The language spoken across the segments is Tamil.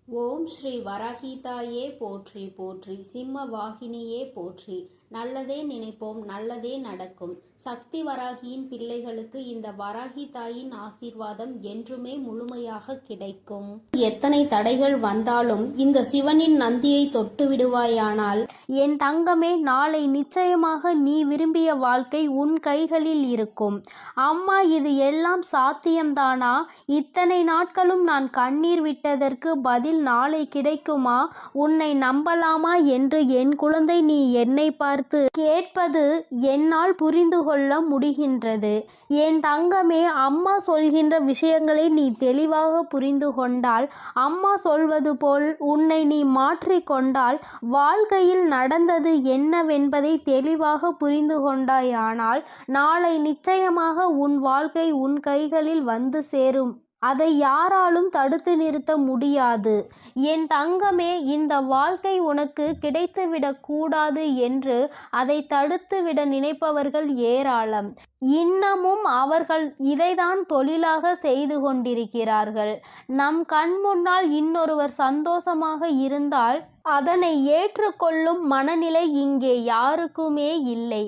ஓம் ஸ்ரீ வராகிதாயே போற்றி போற்றி, சிம்ம வாகினியே போற்றி. நல்லதே நினைப்போம், நல்லதே நடக்கும். சக்தி வராகியின் பிள்ளைகளுக்கு இந்த வராகி தாயின் ஆசீர்வாதம் என்றுமே முழுமையாக கிடைக்கும். எத்தனை தடைகள் வந்தாலும் இந்த சிவனின் நந்தியை தொட்டு விடுவாயானால் என் தங்கமே, நாளை நிச்சயமாக நீ விரும்பிய வாழ்க்கை உன் கைகளில் இருக்கும். அம்மா, இது எல்லாம் சாத்தியம்தானா? இத்தனை நாட்களும் நான் கண்ணீர் விட்டதற்கு பதில் நாளை கிடைக்குமா? உன்னை நம்பலாமா என்று என் குழந்தை நீ என்னை பார்த்து கேட்பது என்னால் புரிந்து கொள்ள முடிகின்றது. என் தங்கமே, அம்மா சொல்கின்ற விஷயங்களை நீ தெளிவாக புரிந்து கொண்டால், அம்மா சொல்வது போல் உன்னை நீ மாற்றிக்கொண்டால், வாழ்க்கையில் நடந்தது என்னவென்பதை தெளிவாக புரிந்து கொண்டாயானால், நாளை நிச்சயமாக உன் வாழ்க்கை உன் கைகளில் வந்து சேரும். அதை யாராலும் தடுத்து நிறுத்த முடியாது. என் தங்கமே, இந்த வாழ்க்கை உனக்கு கிடைத்துவிடக் கூடாது என்று அதை தடுத்துவிட நினைப்பவர்கள் ஏராளம். இன்னமும் அவர்கள் இதைதான் தொழிலாக செய்து கொண்டிருக்கிறார்கள். நம் கண் முன்னால் இன்னொருவர் சந்தோஷமாக இருந்தால் அதனை ஏற்றுக்கொள்ளும் மனநிலை இங்கே யாருக்குமே இல்லை.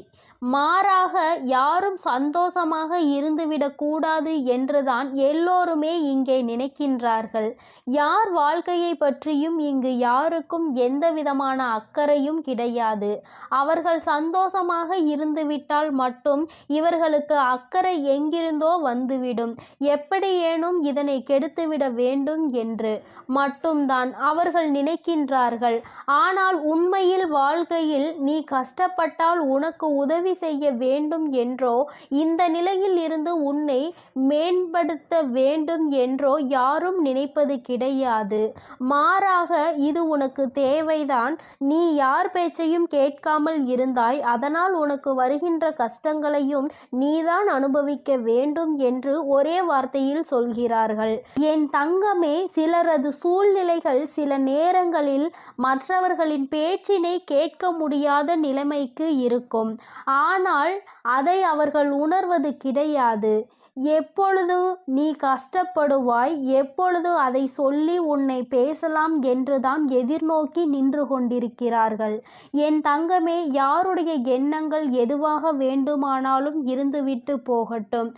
மாறாக யாரும் சந்தோஷமாக இருந்துவிடக்கூடாது என்றுதான் எல்லோருமே இங்கே நினைக்கின்றார்கள். யார் வாழ்க்கையை பற்றியும் இங்கு யாருக்கும் எந்த விதமான அக்கறையும் கிடையாது. அவர்கள் சந்தோஷமாக இருந்துவிட்டால் மட்டும் இவர்களுக்கு அக்கறை எங்கிருந்தோ வந்துவிடும். எப்படியேனும் இதனை கெடுத்துவிட வேண்டும் என்று மட்டும்தான் அவர்கள் நினைக்கின்றார்கள். ஆனால் உண்மையில் வாழ்க்கையில் நீ கஷ்டப்பட்டால் உனக்கு உதவி செய்ய வேண்டும் என்றோ, இந்த நிலையில் இருந்து உன்னை மேம்படுத்த வேண்டும் என்றோ யாரும் நினைப்பது கிடையாது. மாறாக இது உனக்கு தேவைதான். நீ யார் பேச்சையும் கேட்காமல் இருந்தாய், அதனால் உனக்கு வருகின்ற கஷ்டங்களையும் நீதான் அனுபவிக்க வேண்டும் என்று ஒரே வார்த்தையில் சொல்கிறார்கள். என் தங்கமே, சிலரது சூழ்நிலைகள் சில நேரங்களில் மற்றவர்களின் பேச்சினை கேட்க முடியாத நிலைமைக்கு இருக்கும். ஆனால் அதை அவர்கள் உணர்வது கிடையாது. எப்பொழுது நீ கஷ்டப்படுவாய், எப்பொழுது அதை சொல்லி உன்னை பேசலாம் என்றுதான் எதிர்நோக்கி நின்று கொண்டிருக்கிறார்கள். என் தங்கமே, யாருடைய எண்ணங்கள் எதுவாக வேண்டுமானாலும் இருந்துவிட்டு போகட்டும்.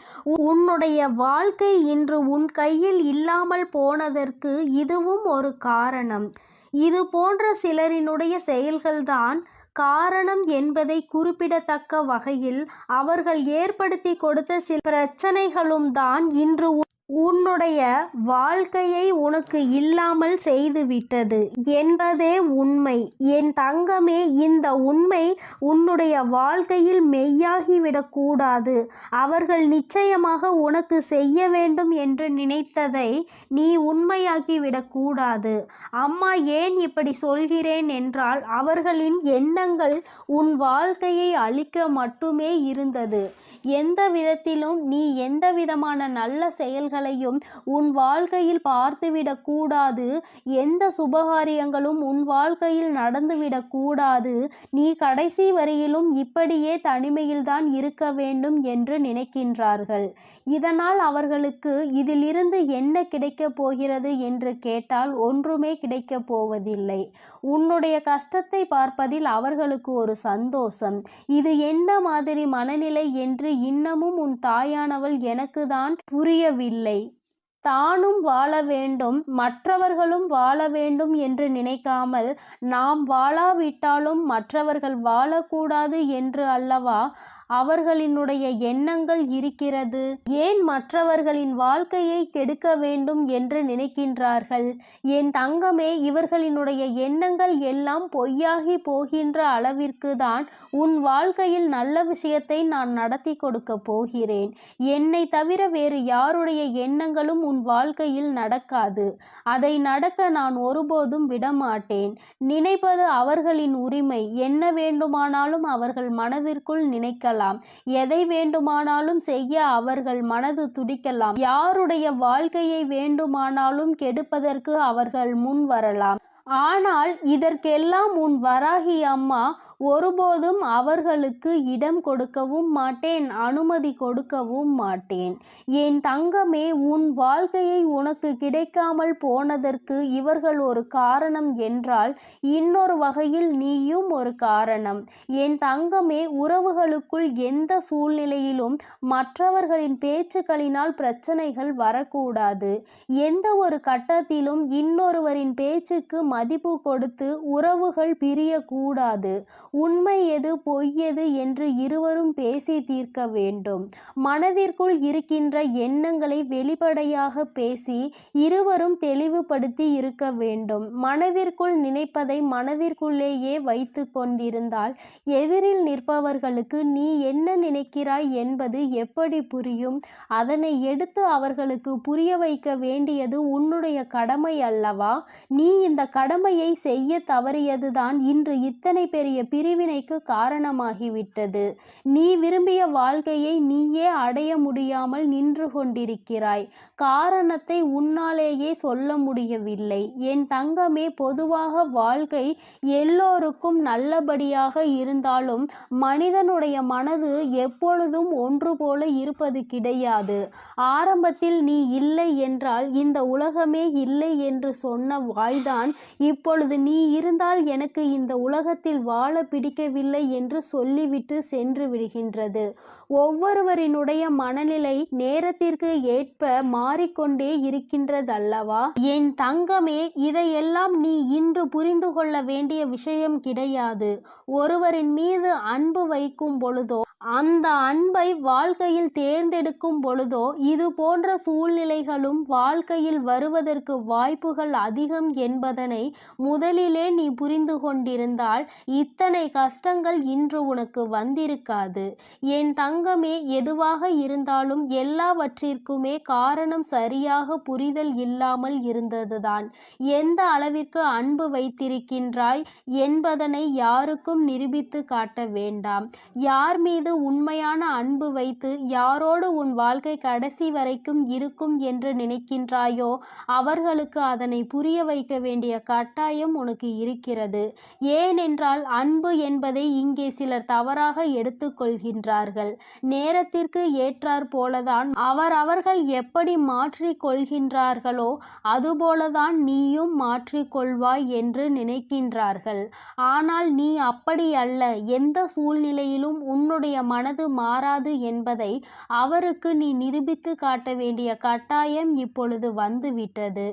உன்னுடைய வாழ்க்கை இன்று உன் கையில் இல்லாமல் போனதற்கு இதுவும் ஒரு காரணம். இது போன்ற சிலரினுடைய செயல்கள்தான் காரணம் என்பதை குறிப்பிடத்தக்க வகையில் அவர்கள் ஏற்படுத்தி கொடுத்த சில பிரச்சனைகளும் தான் இன்று உன்னுடைய வாழ்க்கையை உனக்கு இல்லாமல் செய்துவிட்டது என்பதே உண்மை. என் தங்கமே, இந்த உண்மை உன்னுடைய வாழ்க்கையில் மெய்யாகிவிடக்கூடாது. அவர்கள் நிச்சயமாக உனக்கு செய்ய வேண்டும் என்று நினைத்ததை நீ உண்மையாக்கிவிடக்கூடாது. அம்மா, ஏன் இப்படி சொல்கிறேன் என்றால், அவர்களின் எண்ணங்கள் உன் வாழ்க்கையை அழிக்க மட்டுமே இருந்தது. எந்த விதத்திலும் நீ எந்த விதமான நல்ல செயல்களையும் உன் வாழ்க்கையில் பார்த்துவிடக்கூடாது. எந்த சுபகாரியங்களும் உன் வாழ்க்கையில் நடந்துவிடக்கூடாது. நீ கடைசி வரையிலும் இப்படியே தனிமையில்தான் இருக்க வேண்டும் என்று நினைக்கின்றார்கள். இதனால் அவர்களுக்கு இதிலிருந்து என்ன கிடைக்கப் போகிறது என்று கேட்டால் ஒன்றுமே கிடைக்கப் போவதில்லை. உன்னுடைய கஷ்டத்தை பார்ப்பதில் அவர்களுக்கு ஒரு சந்தோஷம். இது என்ன மாதிரி மனநிலை என்று இன்னமும் உன் தாயானவள் எனக்கு தான் புரியவில்லை. தானும் வாழ வேண்டும், மற்றவர்களும் வாழ வேண்டும் என்று நினைக்காமல், நாம் வாழாவிட்டாலும் மற்றவர்கள் வாழக்கூடாது என்று அல்லவா அவர்களினுடைய எண்ணங்கள் இருக்கிறது. ஏன் மற்றவர்களின் வாழ்க்கையை கெடுக்க வேண்டும் என்று நினைக்கின்றார்கள்? என் தங்கமே, இவர்களினுடைய எண்ணங்கள் எல்லாம் பொய்யாகி போகின்ற அளவிற்கு தான் உன் வாழ்க்கையில் நல்ல விஷயத்தை நான் நடத்தி கொடுக்க போகிறேன். என்னை தவிர வேறு யாருடைய எண்ணங்களும் உன் வாழ்க்கையில் நடக்காது. அதை நடக்க நான் ஒருபோதும் விடமாட்டேன். நினைப்பது அவர்களின் உரிமை. என்ன வேண்டுமானாலும் அவர்கள் மனதிற்குள் நினைக்கலாம். எதை வேண்டுமானாலும் செய்ய அவர்கள் மனது துடிக்கலாம். யாருடைய வாழ்க்கையை வேண்டுமானாலும் கெடுப்பதற்கு அவர்கள் முன் வரலாம். ஆனால் இதற்கெல்லாம் உன் வராகி அம்மா ஒருபோதும் அவர்களுக்கு இடம் கொடுக்கவும் மாட்டேன், அனுமதி கொடுக்கவும் மாட்டேன். என் தங்கமே, உன் வாழ்க்கையை உனக்கு கிடைக்காமல் போனதற்கு இவர்கள் ஒரு காரணம் என்றால் இன்னொரு வகையில் நீயும் ஒரு காரணம். என் தங்கமே, உறவுகளுக்குள் எந்த சூழ்நிலையிலும் மற்றவர்களின் பேச்சுக்களினால் பிரச்சனைகள் வரக்கூடாது. எந்த ஒரு கட்டத்திலும் இன்னொருவரின் பேச்சுக்கு மதிப்பு கொடுத்து உறவுகள் பிரியக்கூடாது. உண்மை எது பொய் எது என்று இருவரும் பேசி தீர்க்க வேண்டும். மனதிற்குள் இருக்கின்ற எண்ணங்களை வெளிப்படையாக பேசி இருவரும் தெளிவுபடுத்தி இருக்க வேண்டும். மனதிற்குள் நினைப்பதை மனதிற்குள்ளேயே வைத்து கொண்டிருந்தால் எதிரில் நிற்பவர்களுக்கு நீ என்ன நினைக்கிறாய் என்பது எப்படி புரியும்? அதனை எடுத்து அவர்களுக்கு புரிய வைக்க வேண்டியது உன்னுடைய கடமை அல்லவா? நீ இந்த கடமையை செய்ய தவறியதுதான் இன்று இத்தனை பெரிய பிரிவினைக்கு காரணமாகிவிட்டது. நீ விரும்பிய வாழ்க்கையை நீயே அடைய முடியாமல் நின்று கொண்டிருக்கிறாய். காரணத்தை உன்னாலேயே சொல்ல முடியவில்லை. என் தங்கமே, பொதுவாக வாழ்க்கை எல்லோருக்கும் நல்லபடியாக இருந்தாலும் மனிதனுடைய மனது எப்பொழுதும் ஒன்று போல இருப்பது கிடையாது. ஆரம்பத்தில் நீ இல்லை என்றால் இந்த உலகமே இல்லை என்று சொன்ன வாய்தான் இப்பொழுது நீ இருந்தால் எனக்கு இந்த உலகத்தில் வாழ பிடிக்கவில்லை என்று சொல்லிவிட்டு சென்று விடுகின்றது. ஒவ்வொருவரினுடைய மனநிலை நேரத்திற்கு ஏற்ப மாறிக்கொண்டே இருக்கின்றதல்லவா? என் தங்கமே, இதையெல்லாம் நீ இன்று புரிந்து கொள்ள வேண்டிய விஷயம் கிடையாது. ஒருவரின் மீது அன்பு வைக்கும் பொழுதோ அந்த அன்பை வாழ்க்கையில் தேர்ந்தெடுக்கும் பொழுதோ இது போன்ற சூழ்நிலைகளும் வாழ்க்கையில் வருவதற்கு வாய்ப்புகள் அதிகம் என்பதனை முதலிலே நீ புரிந்து கொண்டிருந்தால் இத்தனை கஷ்டங்கள் இன்று உனக்கு வந்திருக்காது. என் தங்கமே, எதுவாக இருந்தாலும் எல்லாவற்றிற்குமே காரணம் சரியாக புரிதல் இல்லாமல் இருந்ததுதான். எந்த அளவிற்கு அன்பு வைத்திருக்கின்றாய் என்பதனை யாருக்கும் நிரூபித்து காட்ட வேண்டாம். யார் மீது உண்மையான அன்பு வைத்து யாரோடு உன் வாழ்க்கை கடைசி வரைக்கும் இருக்கும் என்று நினைக்கின்றாயோ அவர்களுக்கு அதனை புரிய வைக்க வேண்டிய கட்டாயம் உனக்கு இருக்கிறது. ஏனென்றால் அன்பு என்பதை இங்கே சிலர் தவறாக எடுத்துக்கொள்கின்றார்கள். நேரத்திற்கு ஏற்றாற் போலதான் அவர்கள் எப்படி மாற்றிக் கொள்கின்றார்களோ அதுபோலதான் நீயும் மாற்றிக்கொள்வாய் என்று நினைக்கின்றார்கள். ஆனால் நீ அப்படி அல்ல. எந்த சூழ்நிலையிலும் உன்னுடைய மனது மாறாது என்பதை அவருக்கு நீ நிரூபித்து காட்ட வேண்டிய கட்டாயம் இப்பொழுது வந்துவிட்டது.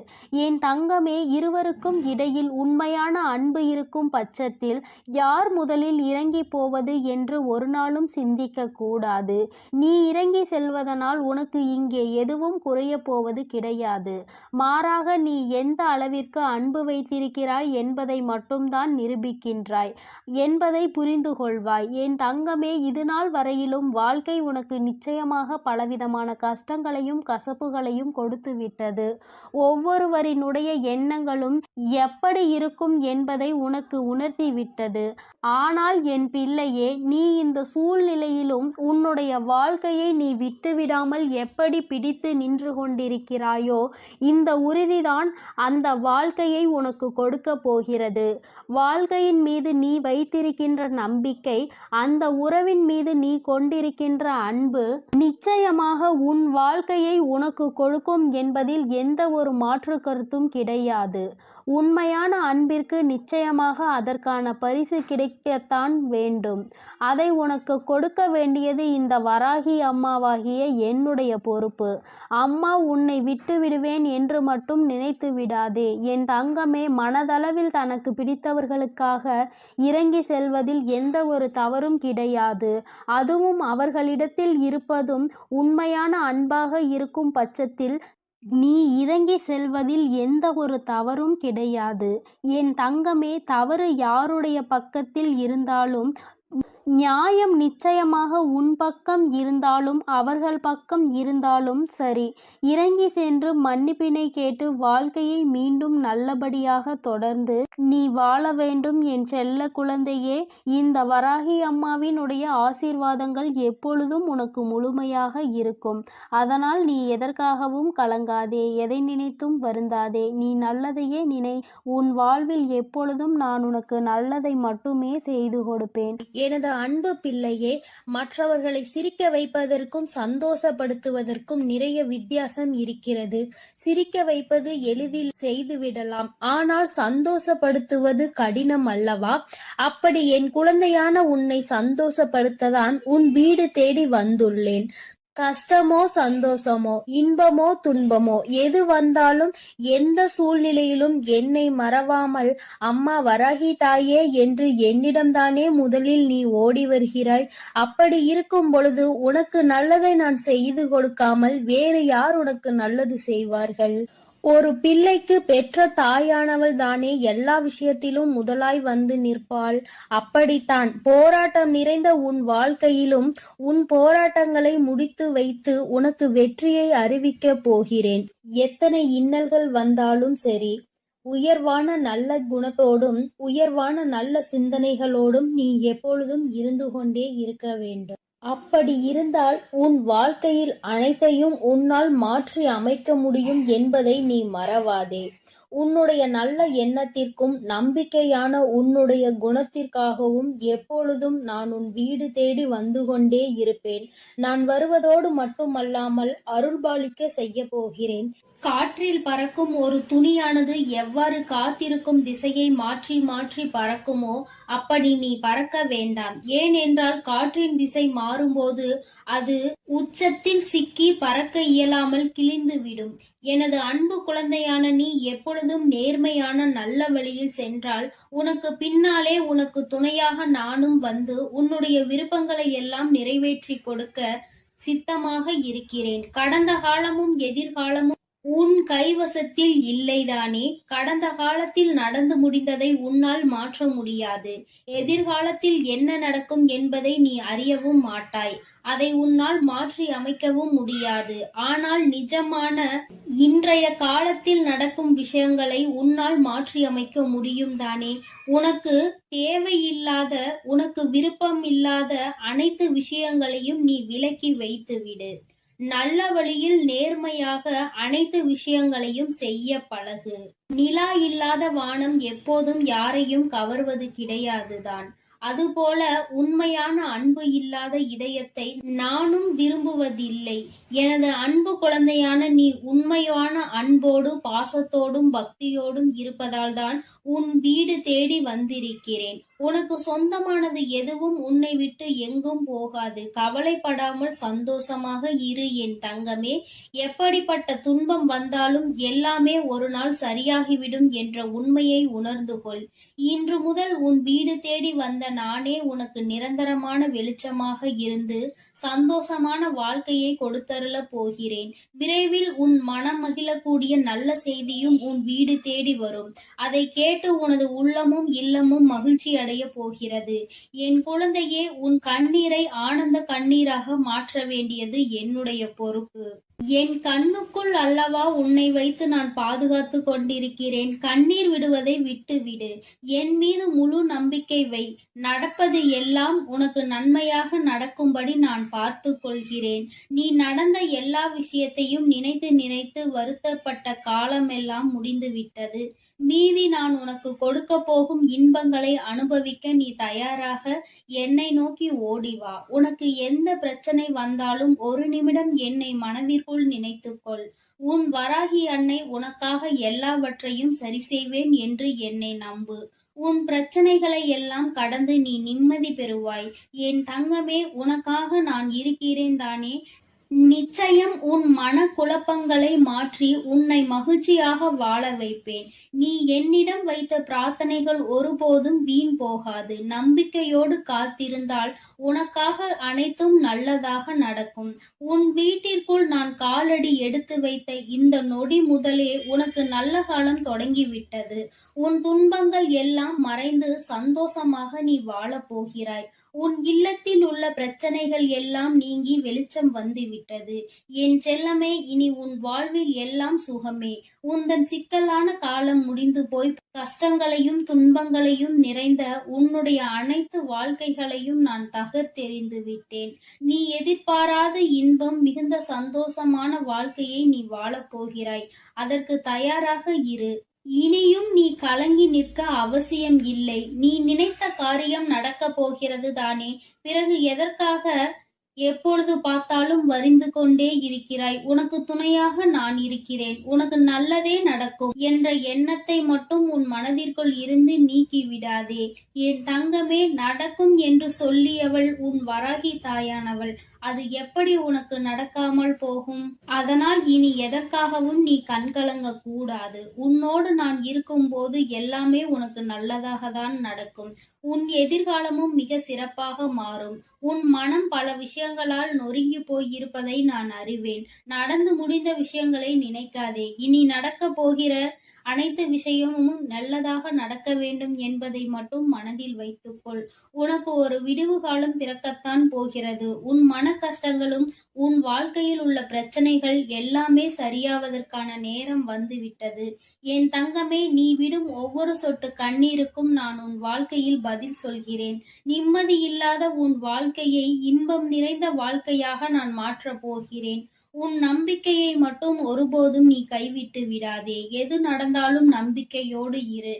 என் தங்கமே, இருவருக்கும் இடையில் உண்மையான அன்பு இருக்கும் பட்சத்தில் யார் முதலில் இறங்கி போவது என்று ஒரு நாளும் சிந்திக்க கூடாது. நீ இறங்கி செல்வதனால் உனக்கு இங்கே எதுவும் குறைய போவது கிடையாது. மாறாக நீ எந்த அளவிற்கு அன்பு வைத்திருக்கிறாய் என்பதை மட்டும்தான் நிரூபிக்கின்றாய் என்பதை புரிந்து கொள்வாய். என் தங்கமே, இதுநாள் வரையிலும் வாழ்க்கை உனக்கு நிச்சயமாக பலவிதமான கஷ்டங்களையும் கசப்புகளையும் கொடுத்து விட்டது. ஒவ்வொருவரினுடைய எண்ணங்களும் எப்படி இருக்கும் என்பதை உனக்கு உணர்த்தி விட்டது. ஆனால் என் பிள்ளையே, நீ இந்த சூழ்நிலையிலும் உன்னுடைய வாழ்க்கையை நீ விட்டுவிடாமல் எப்படி பிடித்து நின்று கொண்டிருக்கிறாயோ இந்த உறுதிதான் அந்த வாழ்க்கையை உனக்கு கொடுக்க போகிறது. வாழ்க்கையின் மீது நீ வைத்திருக்கின்ற நம்பிக்கை, அந்த உறவின் மீது நீ கொண்டிருக்கின்ற அன்பு நிச்சயமாக உன் வாழ்க்கையை உனக்கு கொடுக்கும் என்பதில் எந்த ஒரு மாற்று கருத்தும் கிடையாது. உண்மையான அன்பிற்கு நிச்சயமாக அதற்கான பரிசு கிடைக்கத்தான் வேண்டும். அதை உனக்கு கொடுக்க வேண்டியது இந்த வராகி அம்மாவாகிய என்னுடைய பொறுப்பு. அம்மா உன்னை விட்டு விடுவேன் என்று மட்டும் நினைத்து விடாதே. என் தங்கமே, மனதளவில் தனக்கு பிடித்தவர்களுக்காக இறங்கி செல்வதில் எந்த ஒரு தவறும் கிடையாது. அதுவும் அவர்களிடத்தில் இருப்பதும் உண்மையான அன்பாக இருக்கும் பட்சத்தில் நீ இறங்கி செல்வதில் எந்த ஒரு தவறும் கிடையாது. என் தங்கமே, தவறு யாருடைய பக்கத்தில் இருந்தாலும் நியாயம் நிச்சயமாக உன் பக்கம் இருந்தாலும் அவர்கள் பக்கம் இருந்தாலும் சரி, இறங்கி சென்று மன்னிப்பினை கேட்டு வாழ்க்கையை மீண்டும் நல்லபடியாக தொடர்ந்து நீ வாழ வேண்டும் என் செல்ல குழந்தையே. இந்த வராகி அம்மாவினுடைய ஆசீர்வாதங்கள் எப்பொழுதும் உனக்கு முழுமையாக இருக்கும். அதனால் நீ எதற்காகவும் கலங்காதே, எதை நினைத்தும் வருந்தாதே. நீ நல்லதையே நினை. உன் வாழ்வில் எப்பொழுதும் நான் உனக்கு நல்லதை மட்டுமே செய்து கொடுப்பேன். எனது அன்பு பிள்ளையே, மற்றவர்களை சிரிக்க வைப்பதற்கும் சந்தோஷப்படுத்துவதற்கும் நிறைய வித்தியாசம் இருக்கிறது. சிரிக்க வைப்பது எளிதில் செய்துவிடலாம், ஆனால் சந்தோஷப்படுத்துவது கடினம் அல்லவா? அப்படி என் குழந்தையான உன்னை சந்தோஷப்படுத்ததான் உன் வீடு தேடி வந்துள்ளேன். கஷ்டமோ சந்தோஷமோ இன்பமோ துன்பமோ எது வந்தாலும் எந்த சூழ்நிலையிலும் என்னை மறவாமல் அம்மா வராகி தாயே என்று என்னிடம்தானே முதலில் நீ ஓடி வருகிறாய். அப்படி இருக்கும் பொழுது உனக்கு நல்லதை நான் செய்து கொடுக்காமல் வேறு யார் உனக்கு நல்லது செய்வார்கள்? ஒரு பிள்ளைக்கு பெற்ற தாயானவள் தானே எல்லா விஷயத்திலும் முதலாய் வந்து நிற்பாள். அப்படித்தான் போராட்டம் நிறைந்த உன் வாழ்க்கையிலும் உன் போராட்டங்களை முடித்து வைத்து உனக்கு வெற்றியை அறிவிக்க போகிறேன். எத்தனை இன்னல்கள் வந்தாலும் சரி, உயர்வான நல்ல குணத்தோடும் உயர்வான நல்ல சிந்தனைகளோடும் நீ எப்பொழுதும் இருந்து கொண்டே இருக்க வேண்டும். அப்படி இருந்தால் உன் வாழ்க்கையில் அனைத்தையும் உன்னால் மாற்றி அமைக்க முடியும் என்பதை நீ மறவாதே. உன்னுடைய நல்ல எண்ணத்திற்கும் நம்பிக்கையான உன்னுடைய குணத்திற்காகவும் எப்பொழுதும் நான் உன் வீடு தேடி வந்து கொண்டே இருப்பேன். நான் வருவதோடு மட்டுமல்லாமல் அருள்பாலிக்க செய்ய போகிறேன். காற்றில் பறக்கும் ஒரு துணியானது எவ்வாறு காத்திருக்கும் திசையை மாற்றி மாற்றி பறக்குமோ அப்படி நீ பறக்க வேண்டாம். ஏனென்றால் காற்றின் திசை மாறும்போது அது உச்சத்தில் சிக்கி பறக்க இயலாமல் கிழிந்துவிடும். எனது அன்பு குழந்தையான நீ எப்பொழுதும் நேர்மையான நல்ல வழியில் சென்றால் உனக்கு பின்னாலே உனக்கு துணையாக நானும் வந்து உன்னுடைய விருப்பங்களை எல்லாம் நிறைவேற்றி கொடுக்க சித்தமாக இருக்கிறேன். கடந்த காலமும் எதிர்காலமும் உன் கைவசத்தில் இல்லைதானே? கடந்த காலத்தில் நடந்து முடிந்ததை உன்னால் மாற்ற முடியாது. எதிர்காலத்தில் என்ன நடக்கும் என்பதை நீ அறியவும் மாட்டாய். அதை உன்னால் மாற்றி அமைக்கவும் முடியாது. ஆனால் நிஜமான இன்றைய காலத்தில் நடக்கும் விஷயங்களை உன்னால் மாற்றி அமைக்க முடியும் தானே? உனக்கு தேவையில்லாத, உனக்கு விருப்பம் இல்லாத அனைத்து விஷயங்களையும் நீ விலக்கி வைத்து விடு. நல்ல வழியில் நேர்மையாக அனைத்து விஷயங்களையும் செய்ய பழகு. நிலா இல்லாத வானம் எப்போதும் யாரையும் கவர்வது கிடையாதுதான். அதுபோல உண்மையான அன்பு இல்லாத இதயத்தை நானும் விரும்புவதில்லை. எனது அன்பு குழந்தையான நீ உண்மையான அன்போடு பாசத்தோடும் பக்தியோடும் இருப்பதால் தான் உன் வீடு தேடி வந்திருக்கிறேன். உனக்கு சொந்தமானது எதுவும் உன்னை விட்டு எங்கும் போகாது. கவலைப்படாமல் சந்தோஷமாக இரு என் தங்கமே. எப்படிப்பட்ட துன்பம் வந்தாலும் எல்லாமே ஒரு நாள் சரியாகிவிடும் என்ற உண்மையை உணர்ந்து கொள். இன்று முதல் உன் வீடு தேடி வந்த நானே உனக்கு நிரந்தரமான வெளிச்சமாக இருந்து சந்தோஷமான வாழ்க்கையை கொடுத்தருள போகிறேன். விரைவில் உன் மனம் மகிழக்கூடிய நல்ல செய்தியும் உன் வீடு தேடி வரும். அதை கேட்டு உனது உள்ளமும் இல்லமும் மகிழ்ச்சி அடைய போகிறது. என் குழந்தையே, உன் கண்ணீரை ஆனந்த கண்ணீராக மாற்ற வேண்டியது என்னுடைய பொறுப்பு. என் கண்ணுக்குள் அல்லவா உன்னை வைத்து நான் பாதுகாத்து கொண்டிருக்கிறேன். கண்ணீர் விடுவதை விட்டுவிடு. என் மீது முழு நம்பிக்கை வை. நடப்பது எல்லாம் உனக்கு நன்மையாக நடக்கும்படி நான் பார்த்து கொள்கிறேன். நீ நடந்த எல்லா விஷயத்தையும் நினைத்து நினைத்து வருத்தப்பட்ட காலமெல்லாம் முடிந்து விட்டது. மீதி நான் உனக்கு கொடுக்க போகும் இன்பங்களை அனுபவிக்க நீ தயாராக என்னை நோக்கி ஓடிவா. உனக்கு எந்த பிரச்சனை வந்தாலும் ஒரு நிமிடம் என்னை மனதிற்குள் நினைத்துக்கொள். உன் வராகி அன்னை உனக்காக எல்லாவற்றையும் சரி செய்வேன் என்று என்னை நம்பு. உன் பிரச்சனைகளை எல்லாம் கடந்து நீ நிம்மதி பெறுவாய். என் தங்கமே, உனக்காக நான் இருக்கிறேன் தானே? நிச்சயம் உன் மன குழப்பங்களை மாற்றி உன்னை மகிழ்ச்சியாக வாழ வைப்பேன். நீ என்னிடம் வைத்த பிரார்த்தனைகள் ஒருபோதும் வீண் போகாது. நம்பிக்கையோடு காத்திருந்தால் உனக்காக அனைத்தும் நல்லதாக நடக்கும். உன் வீட்டிற்குள் நான் காலடி எடுத்து வைத்த இந்த நொடி முதலே உனக்கு நல்ல காலம் தொடங்கிவிட்டது. உன் துன்பங்கள் எல்லாம் மறைந்து சந்தோஷமாக நீ வாழப் போகிறாய். உன் இல்லத்தில் உள்ள பிரச்சனைகள் எல்லாம் நீங்கி வெளிச்சம் வந்துவிட்டது. என் செல்லமே, இனி உன் வாழ்வில் எல்லாம் சுகமே. உந்தன் சிக்கலான காலம் முடிந்து போய் கஷ்டங்களையும் துன்பங்களையும் நிறைந்த உன்னுடைய அனைத்து வாழ்க்கைகளையும் நான் தகர்த்தெறிந்து விட்டேன். நீ எதிர்பாராத இன்பம் மிகுந்த சந்தோஷமான வாழ்க்கையை நீ வாழப் போகிறாய். அதற்கு தயாராக இரு. இனியும் நீ கலங்கி நிற்க அவசியம் இல்லை. நீ நினைத்த காரியம் நடக்கப் போகிறது தானே. பிறகு எதற்காக எப்பொழுது பார்த்தாலும் வரிந்து கொண்டே இருக்கிறாய்? உனக்கு துணையாக நான் இருக்கிறேன். உனக்கு நல்லதே நடக்கும் என்ற எண்ணத்தை மட்டும் உன் மனதிற்குள் இருந்து நீக்கி விடாதே. என் தங்கமே, நடக்கும் என்று சொல்லியவள் உன் வராகி தாயானவள். அது எப்படி உனக்கு நடக்காமல் போகும்? அதனால் இனி எதற்காகவும் நீ கண்கலங்க கூடாது. உன்னோடு நான் இருக்கும்போது எல்லாமே உனக்கு நல்லதாக தான் நடக்கும். உன் எதிர்காலமும் மிக சிறப்பாக மாறும். உன் மனம் பல விஷயங்களால் நொறுங்கி போய் இருப்பதை நான் அறிவேன். நடந்து முடிந்த விஷயங்களை நினைக்காதே. இனி நடக்க போகிற அனைத்து விஷயமும் நல்லதாக நடக்க வேண்டும் என்பதை மட்டும் மனதில் வைத்துக்கொள். உனக்கு ஒரு விடிவு காலம் பிறக்கத்தான் போகிறது. உன் மன கஷ்டங்களும் உன் வாழ்க்கையில் உள்ள பிரச்சனைகள் எல்லாமே சரியாவதற்கான நேரம் வந்துவிட்டது. என் தங்கமே, நீ விடும் ஒவ்வொரு சொட்டு கண்ணீருக்கும் நான் உன் வாழ்க்கையில் பதில் சொல்கிறேன். நிம்மதி இல்லாத உன் வாழ்க்கையை இன்பம் நிறைந்த வாழ்க்கையாக நான் மாற்றப் போகிறேன். உன் நம்பிக்கையை மட்டும் ஒருபோதும் நீ கைவிட்டு விடாதே. எது நடந்தாலும் நம்பிக்கையோடு இரு.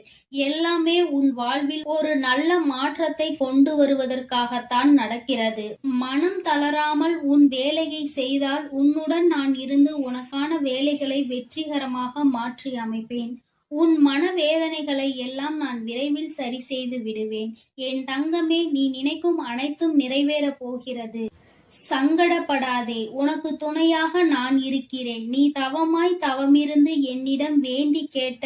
எல்லாமே உன் வாழ்வில் ஒரு நல்ல மாற்றத்தை கொண்டு வருவதற்காகத்தான் நடக்கிறது. மனம் தளராமல் உன் வேலையை செய்தால் உன்னுடன் நான் இருந்து உனக்கான வேலைகளை வெற்றிகரமாக மாற்றி அமைப்பேன். உன் மனவேதனைகளை எல்லாம் நான் விரைவில் சரி செய்து விடுவேன். என் தங்கமே, நீ நினைக்கும் அனைத்தும் நிறைவேறப் போகிறது. சங்கடப்படாதே. உனக்கு துணையாக நான் இருக்கிறேன். நீ தவமாய் தவமிருந்து என்னிடம் வேண்டி கேட்ட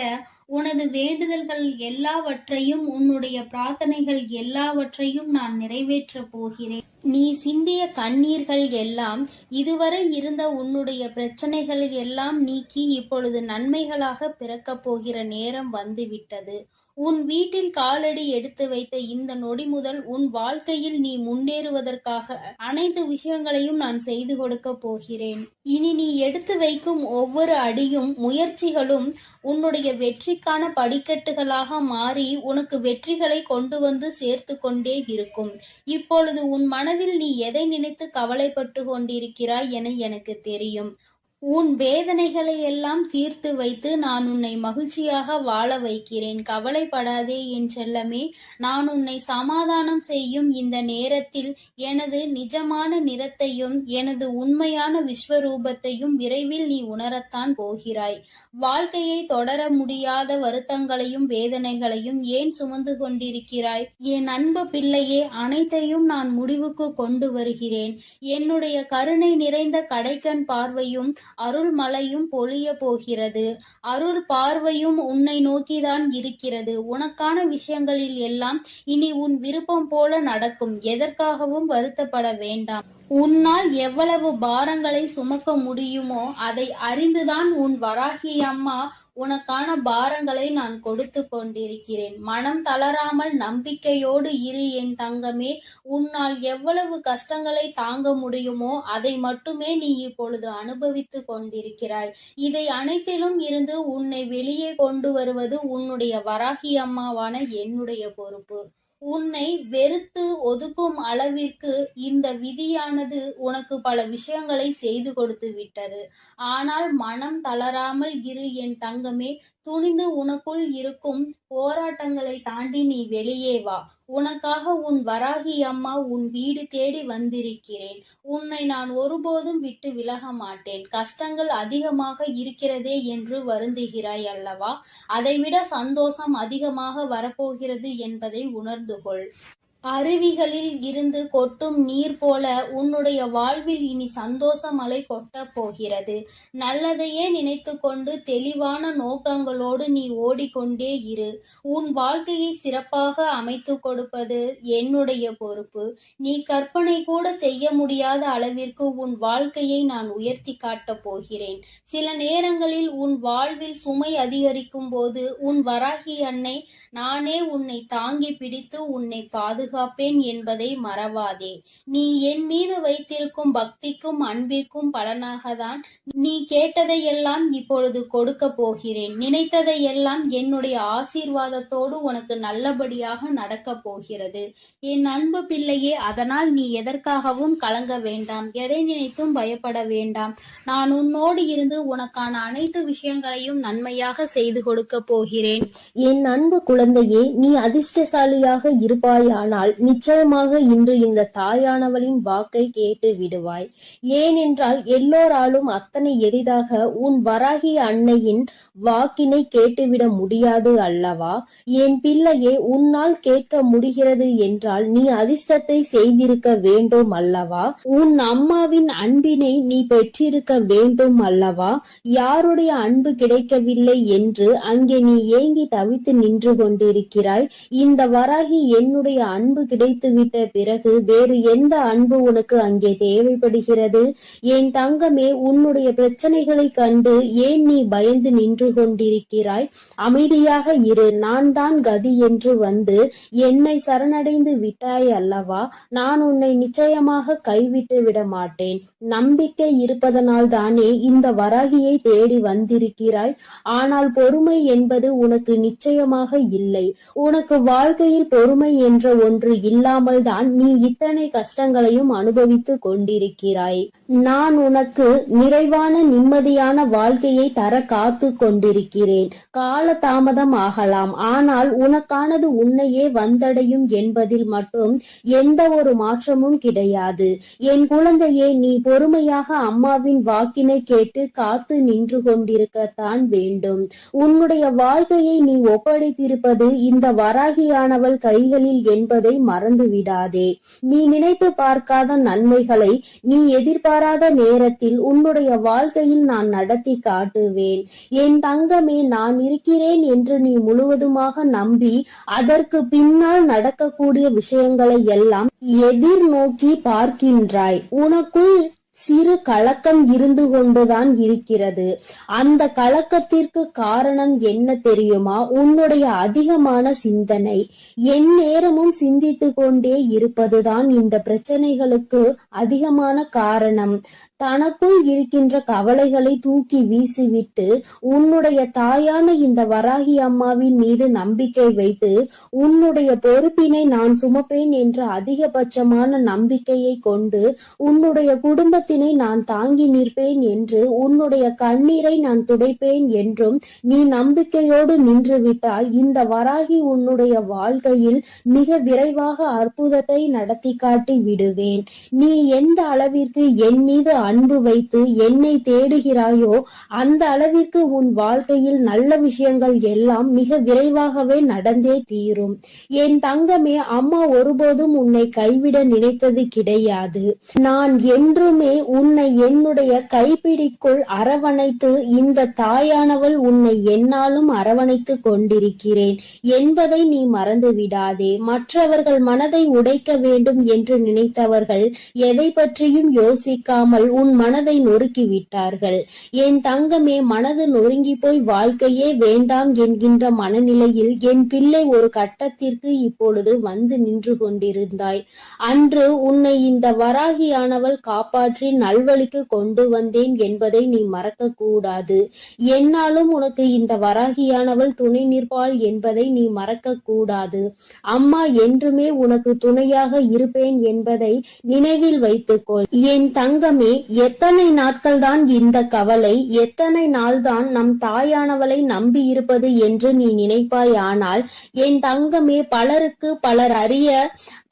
உனது வேண்டுதல்கள் எல்லாவற்றையும், உன்னுடைய பிரார்த்தனைகள் எல்லாவற்றையும் நான் நிறைவேற்றப் போகிறேன். நீ சிந்திய கண்ணீர்கள் எல்லாம், இதுவரை இருந்த உன்னுடைய பிரச்சனைகள் எல்லாம் நீக்கி இப்பொழுது நன்மைகளாக பிறக்கப் போகிற நேரம் வந்துவிட்டது. உன் வீட்டில் காலடி எடுத்து வைத்த இந்த நொடி முதல் உன் வாழ்க்கையில் நீ முன்னேறுவதற்காக அனைத்து விஷயங்களையும் நான் செய்து கொடுக்க போகிறேன். இனி நீ எடுத்து வைக்கும் ஒவ்வொரு அடியும் முயற்சிகளும் உன்னுடைய வெற்றிக்கான படிக்கட்டுகளாக மாறி உனக்கு வெற்றிகளை கொண்டு வந்து சேர்த்து கொண்டே இருக்கும். இப்பொழுது உன் மனதில் நீ எதை நினைத்து கவலைப்பட்டு கொண்டிருக்கிறாய் என எனக்கு தெரியும். உன் வேதனைகளை எல்லாம் தீர்த்து வைத்து நான் உன்னை மகிழ்ச்சியாக வாழ வைக்கிறேன். கவலைப்படாதே என் செல்லமே. நான் உன்னை சமாதானம் செய்யும் இந்த நேரத்தில் எனது நிஜமான நிறத்தையும் எனது உண்மையான விஸ்வரூபத்தையும் விரைவில் நீ உணரத்தான் போகிறாய். வாழ்க்கையை தொடர முடியாத வருத்தங்களையும் வேதனைகளையும் ஏன் சுமந்து கொண்டிருக்கிறாய்? என் அன்பு பிள்ளையே, அனைத்தையும் நான் முடிவுக்கு கொண்டு வருகிறேன். என்னுடைய கருணை நிறைந்த கடைக்கண் பார்வையும் அருள் மழையும் பொழிய போகிறது. அருள் பார்வையும் உன்னை நோக்கிதான் இருக்கிறது. உனக்கான விஷயங்களில் எல்லாம் இனி உன் விருப்பம் போல நடக்கும். எதற்காகவும் வருத்தப்பட வேண்டாம். உன்னால் எவ்வளவு பாரங்களை சுமக்க முடியுமோ அதை அறிந்துதான் உன் வராகி அம்மா உனக்கான பாரங்களை நான் கொடுத்து கொண்டிருக்கிறேன். மனம் தளராமல் நம்பிக்கையோடு இரு என் தங்கமே. உன்னால் எவ்வளவு கஷ்டங்களை தாங்க முடியுமோ அதை மட்டுமே நீ இப்பொழுது அனுபவித்து கொண்டிருக்கிறாய். இதை அனைத்திலும் இருந்து உன்னை வெளியே கொண்டு வருவது உன்னுடைய வராகி அம்மாவான என்னுடைய பொறுப்பு. உன்னை வெறுத்து ஒதுக்கும் அளவிற்கு இந்த விதியானது உனக்கு பல விஷயங்களை செய்து கொடுத்து விட்டது. ஆனால் மனம் தளராமல் இரு என் தங்கமே. துணிந்து உனக்குள் இருக்கும் போராட்டங்களை தாண்டி நீ வெளியே வா. உனக்காக உன் வராகி அம்மா உன் வீடு தேடி வந்திருக்கிறேன். உன்னை நான் ஒருபோதும் விட்டு விலக மாட்டேன். கஷ்டங்கள் அதிகமாக இருக்கிறதே என்று வருந்துகிறாய் அல்லவா? அதைவிட சந்தோஷம் அதிகமாக வரப்போகிறது என்பதை உணர்ந்து கொள். அருவிகளில் இருந்து கொட்டும் நீர் போல உன்னுடைய வாழ்வில் இனி சந்தோஷ மழை கொட்டப் போகிறது. நல்லதையே நினைத்து கொண்டு தெளிவான நோக்கங்களோடு நீ ஓடிக்கொண்டே இரு. உன் வாழ்க்கையை சிறப்பாக அமைத்து கொடுப்பது என்னுடைய பொறுப்பு. நீ கற்பனை கூட செய்ய முடியாத அளவிற்கு உன் வாழ்க்கையை நான் உயர்த்தி காட்டப் போகிறேன். சில நேரங்களில் உன் வாழ்வில் சுமை அதிகரிக்கும் போது உன் வராகி அன்னை நானே உன்னை தாங்கி பிடித்து உன்னை பாதுகாக்கிறேன். பாதுகாப்பேன் என்பதை மறவாதே. நீ என் மீது வைத்திருக்கும் பக்திக்கும் அன்பிற்கும் பலனாகத்தான் நீ கேட்டதையெல்லாம் இப்பொழுது கொடுக்க போகிறேன். நினைத்ததையெல்லாம் என்னுடைய ஆசீர்வாதத்தோடு உனக்கு நல்லபடியாக நடக்கப் போகிறது. என் அன்பு பிள்ளையே, அதனால் நீ எதற்காகவும் கலங்க வேண்டாம், எதை நினைத்தும் பயப்பட வேண்டாம். நான் உன்னோடு இருந்து உனக்கான அனைத்து விஷயங்களையும் நன்மையாக செய்து கொடுக்க போகிறேன். என் அன்பு குழந்தையே, நீ அதிர்ஷ்டசாலியாக இருப்பாயானால் நிச்சயமாக இன்று இந்த தாயானவளின் வாக்கை கேட்டு விடுவாய். ஏனென்றால் எல்லோராலும் அத்தனை எளிதாக உன் வராகி அன்னையின் வாக்கினை கேட்டுவிட முடியாது அல்லவா? என் பிள்ளையே, உன்னால் கேட்க முடிகிறது என்றால் நீ அதிர்ஷ்டத்தை செய்திருக்க வேண்டும் அல்லவா? உன் அம்மாவின் அன்பினை நீ பெற்றிருக்க வேண்டும் அல்லவா? யாருடைய அன்பு கிடைக்கவில்லை என்று அங்கே நீ ஏங்கி தவித்து நின்று கொண்டிருக்கிறாய். இந்த வராகி என்னுடைய அன்பு கிடைத்துவிட்ட பிறகு வேறு எந்த அன்பு உனக்கு அங்கே தேவைப்படுகிறது? என் தங்கமே, உன்னுடைய பிரச்சனைகளை கண்டு ஏன் நீ பயந்து நின்று கொண்டிருக்கிறாய்? அமைதியாக இரு. நான் தான் கதி என்று வந்து என்னை சரணடைந்து விட்டாய் அல்லவா? நான் உன்னை நிச்சயமாக கைவிட்டு விட மாட்டேன். நம்பிக்கை இருப்பதனால் தானே இந்த வராகியை தேடி வந்திருக்கிறாய். ஆனால் பொறுமை என்பது உனக்கு நிச்சயமாக இல்லை. உனக்கு வாழ்க்கையில் பொறுமை என்ற ஒன்று இல்லாமல் தான் நீ இத்தனை கஷ்டங்களையும் அனுபவித்து கொண்டிருக்கிறாய். நான் உனக்கு நிறைவான நிம்மதியான வாழ்க்கையை தர காத்து கொண்டிருக்கிறேன். கால தாமதம் ஆகலாம், ஆனால் உனக்கானது உன்னையே வந்தடையும் என்பதில் மட்டும் எந்த ஒரு மாற்றமும் கிடையாது. என் குழந்தையே, நீ பொறுமையாக அம்மாவின் வாக்கினை கேட்டு காத்து நின்று கொண்டிருக்கத்தான் வேண்டும். உன்னுடைய வாழ்க்கையை நீ ஒப்படைத்திருப்பது இந்த வராகியானவள் கைகளில் என்பதை மறந்து விடாதே. நீ நினைத்து பார்க்காத நன்மைகளை நீ எதிர்பாராத நேரத்தில் உன்னுடைய வாழ்க்கையில் நான் நடத்தி காட்டுவேன். என் தங்கமே, நான் இருக்கிறேன் என்று நீ முழுவதுமாக நம்பி அதற்கு பின்னால் நடக்கக்கூடிய விஷயங்களை எல்லாம் எதிர்நோக்கி பார்க்கின்றாய். உனக்குள் சிறு கலக்கம் இருந்து கொண்டுதான் இருக்கிறது. அந்த கலக்கத்திற்கு காரணம் என்ன தெரியுமா? உன்னுடைய அதிகமான சிந்தனை. என் நேரமும் சிந்தித்து கொண்டே இருப்பதுதான் இந்த பிரச்சனைகளுக்கு அதிகமான காரணம். தனக்குள் இருக்கின்ற கவலைகளை தூக்கி வீசிவிட்டு உன்னுடைய தாயான இந்த வராகி அம்மாவின் மீது நம்பிக்கை வைத்து உன்னுடைய பொறுப்பினை நான் சுமப்பேன் என்ற அதிகபட்சமான நம்பிக்கையை கொண்டு உன்னுடைய குடும்பத்தினை நான் தாங்கி நிற்பேன் என்று, உன்னுடைய கண்ணீரை நான் துடைப்பேன் என்றும் நீ நம்பிக்கையோடு நின்றுவிட்டால் இந்த வராகி உன்னுடைய வாழ்க்கையில் மிக விரைவாக அற்புதத்தை நடத்தி காட்டி விடுவேன். நீ எந்த அளவிற்கு என் மீது அன்பு வைத்து என்னை தேடுகிறாயோ அந்த அளவிற்கு உன் வாழ்க்கையில் நல்ல விஷயங்கள் எல்லாம் மிக விரைவாகவே நடந்தே தீரும். என் தங்கமே, அம்மா ஒருபோதும் உன்னை கைவிட நினைத்தது கிடையாது. நான் என்றுமே உன்னை என்னுடைய கைப்பிடிக்குள் அரவணைத்து இந்த தாயானவள் உன்னை என்னாலும் அரவணைத்து கொண்டிருக்கிறேன் என்பதை நீ மறந்து விடாதே. மற்றவர்கள் மனதை உடைக்க வேண்டும் என்று நினைத்தவர்கள் எதை பற்றியும் யோசிக்காமல் உன் மனதை நொறுக்கி விட்டார்கள். என் தங்கமே, மனது நொறுங்கி போய் வாழ்க்கையே வேண்டாம் என்கின்ற மனநிலையில் என் பிள்ளை ஒரு கட்டத்திற்கு இப்பொழுது வந்து நின்று கொண்டிருந்தாய். அன்று உன்னை இந்த வராகியானவள் காப்பாற்றி நல்வழிக்கு கொண்டு வந்தேன் என்பதை நீ மறக்க கூடாது. என்னாலும் உனக்கு இந்த வராகியானவள் துணை நிற்பாள் என்பதை நீ மறக்க கூடாது. அம்மா என்றுமே உனக்கு துணையாக இருப்பேன் என்பதை நினைவில் வைத்துக்கொள். என் தங்கமே, எத்தனை நாட்கள் தான் இந்த கவலை, எத்தனை நாள் தான் நம் தாயானவளை நம்பி இருப்பது என்று நீ நினைப்பாய். ஆனால் என் தங்கமே, பலருக்கு பலர் அறிய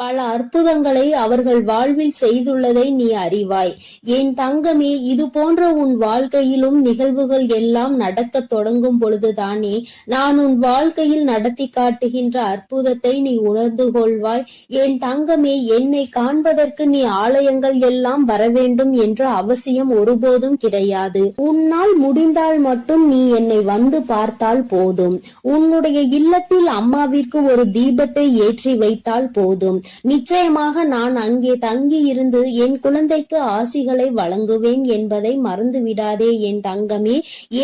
பல அற்புதங்களை அவர்கள் வாழ்வில் செய்துள்ளதை நீ அறிவாய். என் தங்கமே, இது போன்ற உன் வாழ்க்கையிலும் நிகழ்வுகள் எல்லாம் நடக்க தொடங்கும் பொழுதுதானே நான் உன் வாழ்க்கையில் நடத்தி காட்டுகின்ற அற்புதத்தை நீ உணர்ந்து கொள்வாய். என் தங்கமே, என்னை காண்பதற்கு நீ ஆலயங்கள் எல்லாம் வர வேண்டும் என்று அவசியம் ஒருபோதும் கிடையாது. உன்னால் முடிந்தால் மட்டும் நீ என்னை வந்து பார்த்தால் போதும். உன்னுடைய இல்லத்தில் அம்மாவிற்கு ஒரு தீபத்தை ஏற்றி வைத்தால் போதும். நிச்சயமாக நான் அங்கே தங்கி இருந்து என் குழந்தைக்கு ஆசிகளை வழங்குவேன் என்பதை மறந்து விடாதே என் தங்கமே.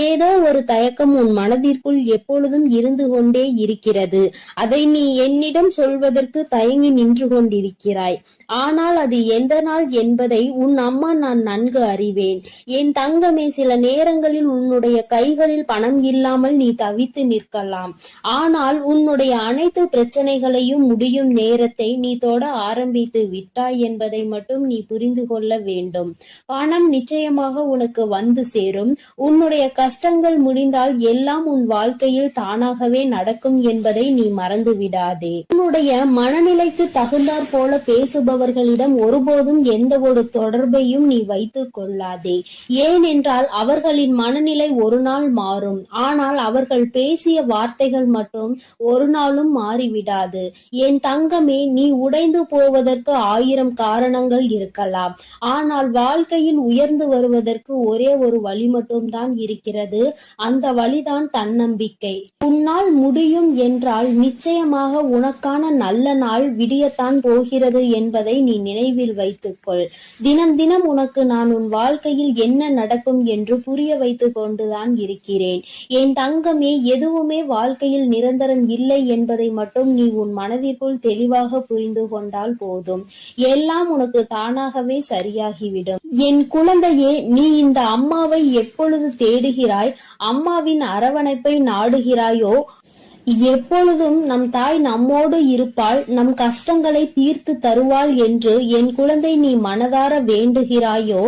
ஏதோ ஒரு தயக்கம் உன் மனதிற்குள் எப்பொழுதும் இருந்து கொண்டே இருக்கிறது. அதை நீ என்னிடம் சொல்வதற்கு தயங்கி நின்று கொண்டிருக்கிறாய். ஆனால் அது எந்த நாள் என்பதை உன் அம்மா நான் நன்கு அறிவேன். என் தங்கமே, சில நேரங்களில் உன்னுடைய கைகளில் பணம் இல்லாமல் நீ தவித்து நிற்கலாம். ஆனால் உன்னுடைய அனைத்து பிரச்சனைகளையும் முடியும் நேரத்தை நீ தொட ஆரம்பித்து விட்டாய் என்பதை மட்டும் நீ புரிந்து கொள்ள வேண்டும். பணம் நிச்சயமாக உனக்கு வந்து சேரும். உன்னுடைய கஷ்டங்கள் முடிந்தால் எல்லாம் உன் வாழ்க்கையில் தானாகவே நடக்கும் என்பதை நீ மறந்து விடாதே. உன்னுடைய மனநிலைக்கு தகுந்தாற் போல பேசுபவர்களிடம் ஒருபோதும் எந்த ஒரு தொடர்பையும் நீ வைத்துக் கொள்ளாதே. ஏனென்றால் அவர்களின் மனநிலை ஒரு நாள் மாறும். ஆனால் அவர்கள் பேசிய வார்த்தைகள் மட்டும் ஒரு நாளும் மாறிவிடாது. என் தங்கமே, நீ உடைந்து போவதற்கு 1000 காரணங்கள் இருக்கலாம். ஆனால் வாழ்க்கையில் உயர்ந்து வருவதற்கு ஒரே ஒரு வழி மட்டும்தான் இருக்கிறது. அந்த வழிதான் தன்னம்பிக்கை. உன்னால் முடியும் என்றால் நிச்சயமாக உனக்கான நல்ல நாள் விடியத்தான் போகிறது என்பதை நீ நினைவில் வைத்துக்கொள். தினம் தினம் உனக்கு நான் உன் வாழ்க்கையில் என்ன நடக்கும் என்று புரிய வைத்துக் கொண்டுதான் இருக்கிறேன். என் தங்கமே, எதுவுமே வாழ்க்கையில் நிரந்தரம் இல்லை என்பதை மட்டும் நீ உன் மனதிற்குள் தெளிவாக புரிந்து கொண்டால் போதும். எல்லாம் உனக்கு தானாகவே சரியாகிவிடும். என் குழந்தையே, நீ இந்த அம்மாவை எப்பொழுது தேடுகிறாய், அம்மாவின் அரவணைப்பை நாடுகிறாயோ, எப்பொழுதும் நம் தாய் நம்மோடு இருப்பாள், நம் கஷ்டங்களை தீர்த்து தருவாள் என்று என் குழந்தை நீ மனதார வேண்டுகிறாயோ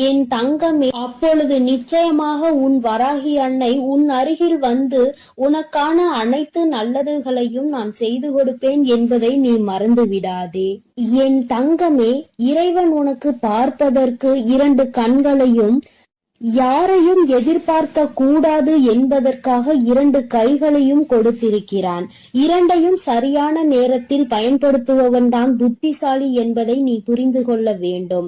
என் தங்கமே, அப்பொழுது நிச்சயமாக உன் வராகி அன்னை உன் அருகில் வந்து உனக்கான அனைத்து நல்லதுகளையும் நான் செய்து கொடுப்பேன் என்பதை நீ மறந்து விடாதே. என் தங்கமே, இறைவன் உனக்கு பார்ப்பதற்கு 2 கண்களையும், யாரையும் எதிர்பார்க்க கூடாது என்பதற்காக 2 கைகளையும் கொடுத்திருக்கிறான். 2ஐயும் சரியான நேரத்தில் பயன்படுத்துபவன் தான் புத்திசாலி என்பதை நீ புரிந்து கொள்ள வேண்டும்.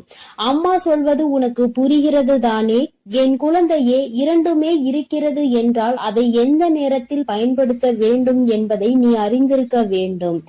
அம்மா சொல்வது உனக்கு புரிகிறது தானே? என் குழந்தையே, 2மே இருக்கிறது என்றால் அதை எந்த நேரத்தில் பயன்படுத்த வேண்டும் என்பதை நீ அறிந்திருக்க வேண்டும்.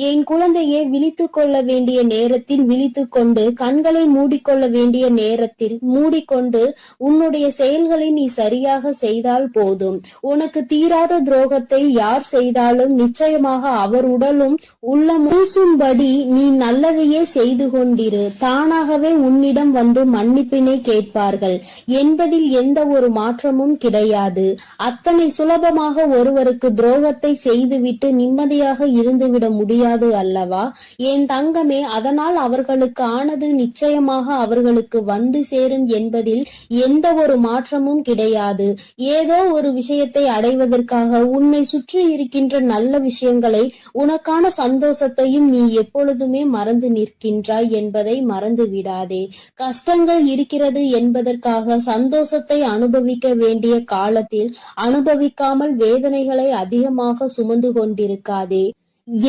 என் குழந்தையே, விழித்துக் கொள்ள வேண்டிய நேரத்தில் விழித்துக் கொண்டு, கண்களை மூடிக்கொள்ள வேண்டிய நேரத்தில் மூடிக்கொண்டு உன்னுடைய செயல்களை நீ சரியாக செய்தால் போதும். உனக்கு தீராத துரோகத்தை யார் செய்தாலும் நிச்சயமாக அவர் உடலும் உள்ளம் பூசும்படி நீ நல்லதையே செய்து கொண்டிரு. தானாகவே உன்னிடம் வந்து மன்னிப்பினை கேட்பார்கள் என்பதில் எந்த ஒரு மாற்றமும் கிடையாது. அத்தனை சுலபமாக ஒருவருக்கு துரோகத்தை செய்துவிட்டு நிம்மதியாக இருந்துவிட முடியாது அல்லவா என் தங்கமே? அதனால் அவர்களுக்கு ஆனது நிச்சயமாக அவர்களுக்கு வந்து சேரும் என்பதில் எந்த ஒரு மாற்றமும் கிடையாது. ஏதோ ஒரு விஷயத்தை அடைவதற்காக உன்னை சுற்றி இருக்கின்ற நல்ல விஷயங்களை, உனக்கான சந்தோஷத்தையும் நீ எப்பொழுதுமே மறந்து நிற்கின்றாய் என்பதை மறந்து விடாதே. கஷ்டங்கள் இருக்கிறது என்பதற்காக சந்தோஷத்தை அனுபவிக்க வேண்டிய காலத்தில் அனுபவிக்காமல் வேதனைகளை அதிகமாக சுமந்து கொண்டிருக்காதே.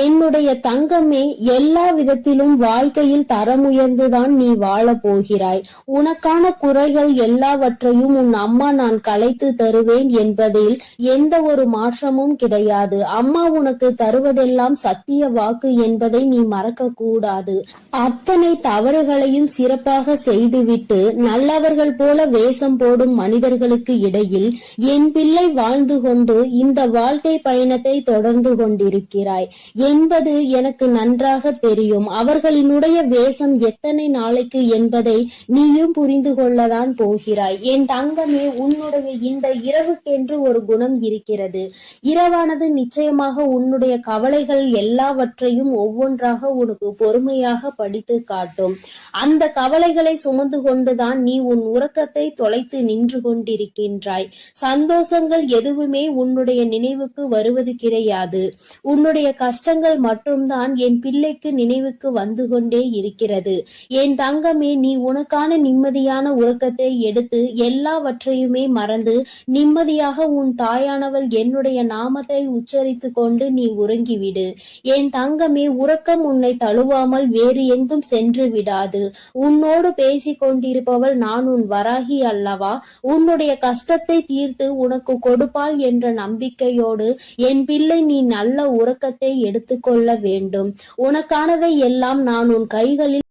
என்னுடைய தங்கமே, எல்லா விதத்திலும் வாழ்க்கையில் தரம் உயர்ந்துதான் நீ வாழ போகிறாய். உனக்கான குறைகள் எல்லாவற்றையும் உன் அம்மா நான் கலைத்து தருவேன் என்பதில் எந்த ஒரு மாற்றமும் கிடையாது. அம்மா உனக்கு தருவதெல்லாம் சத்திய வாக்கு என்பதை நீ மறக்க கூடாது. அத்தனை தவறுகளையும் சிறப்பாக செய்துவிட்டு நல்லவர்கள் போல வேஷம் போடும் மனிதர்களுக்கு இடையில் என் பிள்ளை வாழ்ந்து கொண்டு இந்த வாழ்க்கை பயணத்தை தொடர்ந்து கொண்டிருக்கிறாய் என்பது எனக்கு நன்றாக தெரியும். அவர்களினுடைய வேஷம் எத்தனை நாளைக்கு என்பதை நீயும் புரிந்து கொள்ளதான் போகிறாய். என் தங்கமே, உன்னுடைய இந்த இரவுக்கென்று ஒரு குணம் இருக்கிறது. இரவானது நிச்சயமாக உன்னுடைய கவலைகள் எல்லாவற்றையும் ஒவ்வொன்றாக உனக்கு பொறுமையாக படித்து காட்டும். அந்த கவலைகளை சுமந்து கொண்டுதான் நீ உன் உறக்கத்தை தொலைத்து நின்று கொண்டிருக்கின்றாய். சந்தோஷங்கள் எதுவுமே உன்னுடைய நினைவுக்கு வருவது கிடையாது. உன்னுடைய கஷ்டங்கள் மட்டும்தான் என் பிள்ளைக்கு நினைவுக்கு வந்து கொண்டே இருக்கிறது. என் தங்கமே, நீ உனக்கான நிம்மதியான உறக்கத்தை எடுத்து எல்லாவற்றையுமே மறந்து நிம்மதியாக உன் தாயானவள் என்னுடைய நாமத்தை உச்சரித்து கொண்டு நீ உறங்கிவிடு. என் தங்கமே, உறக்கம் உன்னை தழுவாமல் வேறு எங்கும் சென்று விடாது. உன்னோடு பேசிக் கொண்டிருப்பவள் நான் உன் வராகி அல்லவா? உன்னுடைய கஷ்டத்தை தீர்த்து உனக்கு கொடுப்பாள் என்ற நம்பிக்கையோடு என் பிள்ளை நீ நல்ல உறக்கத்தை எடுத்துக்கொள்ள வேண்டும். உனக்கானதை எல்லாம் நான் உன் கைகளில்